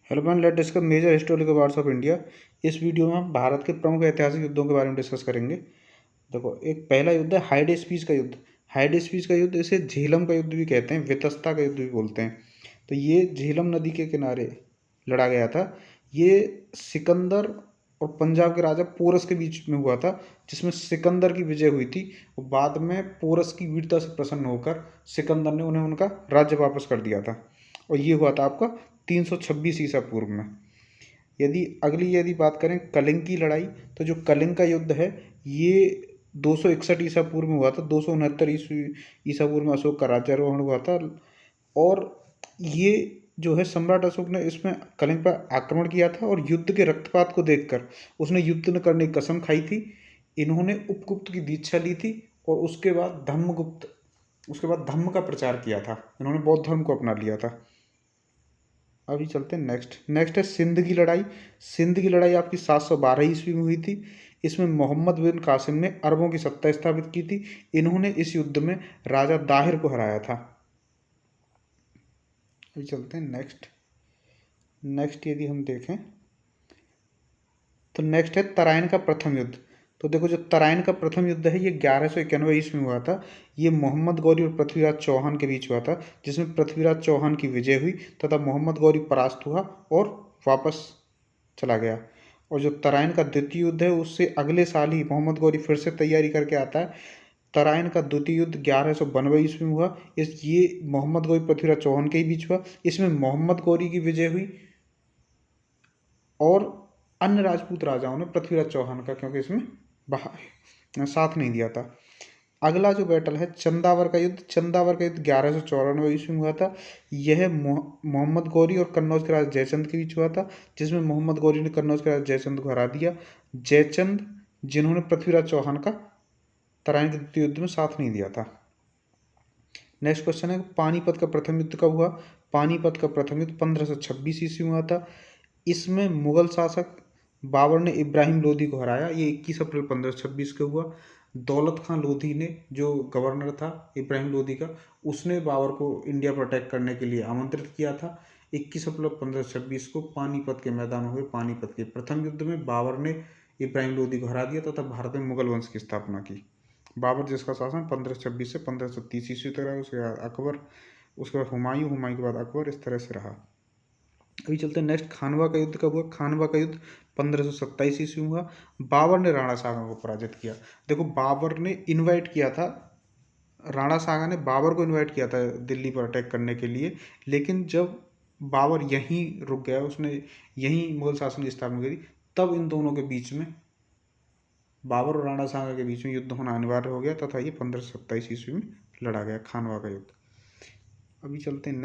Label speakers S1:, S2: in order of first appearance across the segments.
S1: Hello friend, let discuss major historical wars of India. इस video में हम भारत के प्रमुख ऐतिहासिक युद्धों के बारे में डिस्कस करेंगे। देखो, एक पहला युद्ध है हाइड स्पीच का युद्ध। हाइड स्पीच का युद्ध, इसे झेलम का युद्ध भी कहते हैं, वितस्ता का युद्ध भी बोलते हैं। तो ये झेलम नदी के किनारे लड़ा गया था। ये सिकंदर और पंजाब के राजा पोरस के बीच में हुआ था, जिसमें सिकंदर की विजय हुई थी। और बाद में पोरस की वीरता से प्रसन्न होकर सिकंदर ने उन्हें उनका राज्य वापस कर दिया था। और ये हुआ था आपका 326 ईसा पूर्व में। यदि बात करें कलिंग की लड़ाई, तो जो कलिंग का युद्ध है ये 261 ईसा पूर्व में हुआ था। 269 ईसा पूर्व में अशोक का राज्यारोहण हुआ था। और ये जो है सम्राट अशोक ने इसमें कलिंग पर आक्रमण किया था, और युद्ध के रक्तपात को देखकर उसने युद्ध न करने की कसम खाई थी। इन्होंने उपगुप्त की दीक्षा ली थी, और उसके बाद धम्म का प्रचार किया था। इन्होंने बौद्ध धर्म को अपना लिया था। अभी चलते हैं नेक्स्ट है सिंध की लड़ाई। सिंध की लड़ाई आपकी 712 ईस्वी में हुई थी। इसमें मोहम्मद बिन कासिम ने अरबों की सत्ता स्थापित की थी। इन्होंने इस युद्ध में राजा दाहिर को हराया था। अभी चलते हैं नेक्स्ट यदि हम देखें तो नेक्स्ट है तराइन का प्रथम युद्ध। तो देखो, जो तराइन का प्रथम युद्ध है ये 1191 ईस्वी में हुआ था। ये मोहम्मद गौरी और पृथ्वीराज चौहान के बीच हुआ था, जिसमें पृथ्वीराज चौहान की विजय हुई तथा मोहम्मद गौरी परास्त हुआ और वापस चला गया। और जो तराइन का द्वितीय युद्ध है उससे अगले साल ही मोहम्मद गौरी फिर से तैयारी करके आता है। तराइन का द्वितीय युद्ध 1192 ईस्वी में हुआ। ये मोहम्मद गौरी पृथ्वीराज चौहान के ही बीच हुआ। इसमें मोहम्मद गौरी की विजय हुई, और अन्य राजपूत राजाओं ने पृथ्वीराज चौहान का, क्योंकि इसमें साथ नहीं दिया था। अगला जो बैटल है चंदावर का युद्ध। चंदावर का युद्ध 1194 ईस्वी में हुआ था। यह मोहम्मद गौरी और कन्नौज के राजा जयचंद के बीच हुआ था, जिसमें मोहम्मद गौरी ने कन्नौज के राजा जयचंद को हरा दिया। जयचंद, जिन्होंने पृथ्वीराज चौहान का तराइन के द्वितीय युद्ध में साथ नहीं दिया था। नेक्स्ट क्वेश्चन है पानीपत का प्रथम युद्ध कब हुआ। पानीपत का प्रथम युद्ध 1526 ईस्वी में हुआ था। इसमें मुगल शासक बाबर ने इब्राहिम लोदी को हराया। ये 21 अप्रैल 1526 को हुआ। दौलत खां लोधी ने, जो गवर्नर था इब्राहिम लोदी का, उसने बाबर को इंडिया पर अटैक करने के लिए आमंत्रित किया था। 21 अप्रैल 1526 को पानीपत के मैदान में हुए पानीपत के प्रथम युद्ध में बाबर ने इब्राहिम लोदी को हरा दिया तथा भारत में मुगल वंश की स्थापना की। बाबर, जिसका शासन 1526 से 1530 ईस्वी तक रहा, उसके बाद अकबर, उसके बाद हुमायूं के बाद अकबर, इस तरह से रहा। अभी चलते हैं नेक्स्ट, खानवा का युद्ध कब हुआ। खानवा का युद्ध 1527 ईस्वी में हुआ। बाबर ने राणा सागा को पराजित किया। देखो, बाबर ने इनवाइट किया था, राणा सागा ने बाबर को इनवाइट किया था दिल्ली पर अटैक करने के लिए, लेकिन जब बाबर यहीं रुक गया, उसने यहीं मुगल शासन की स्थापना करी, तब इन दोनों के बीच में, बाबर और राणा सागा के बीच में युद्ध होना अनिवार्य हो गया तथा ये 1527 ईस्वी में लड़ा गया खानवा का युद्ध। अभी चलते हैं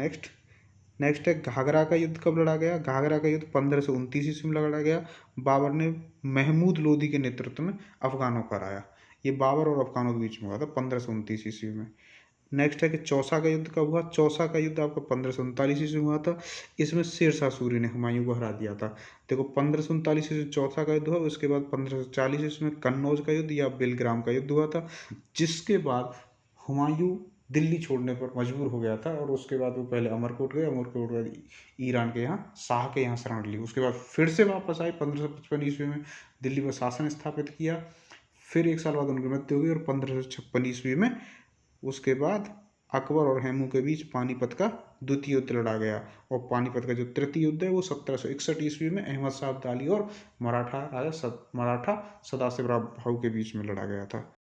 S1: नेक्स्ट है घाघरा का युद्ध कब लड़ा गया। घाघरा का युद्ध 1529 ईस्वी में लड़ा गया। बाबर ने महमूद लोदी के नेतृत्व में अफगानों को हराया। ये बाबर और अफगानों के बीच में हुआ था 1529 ईस्वी में। नेक्स्ट है कि चौसा का युद्ध कब हुआ। चौसा का युद्ध आपका 1539 ईस्वी में हुआ था। इसमें शेरशाह सूरी ने हुमायूं को हरा दिया था। देखो, 1539 ईस्वी चौसा का युद्ध हुआ। उसके बाद 1540 ईस्वी में कन्नौज का युद्ध या बेलग्राम का युद्ध हुआ था, जिसके बाद हुमायूं दिल्ली छोड़ने पर मजबूर हो गया था। और उसके बाद वो पहले अमरकोट गए, अमरकोट के बाद ईरान के यहाँ शाह के यहाँ शरण ली। उसके बाद फिर से वापस आए 1555 ईस्वी में, दिल्ली पर शासन स्थापित किया। फिर एक साल बाद उनकी मृत्यु हो गई, और 1556 ईस्वी में उसके बाद अकबर और हेमू के बीच पानीपत का द्वितीय युद्ध लड़ा गया। और पानीपत का जो तृतीय युद्ध है वो 1761 ईस्वी में अहमद शाह अब्दाली और मराठा सदाशिवराव भाऊ के बीच में लड़ा गया था।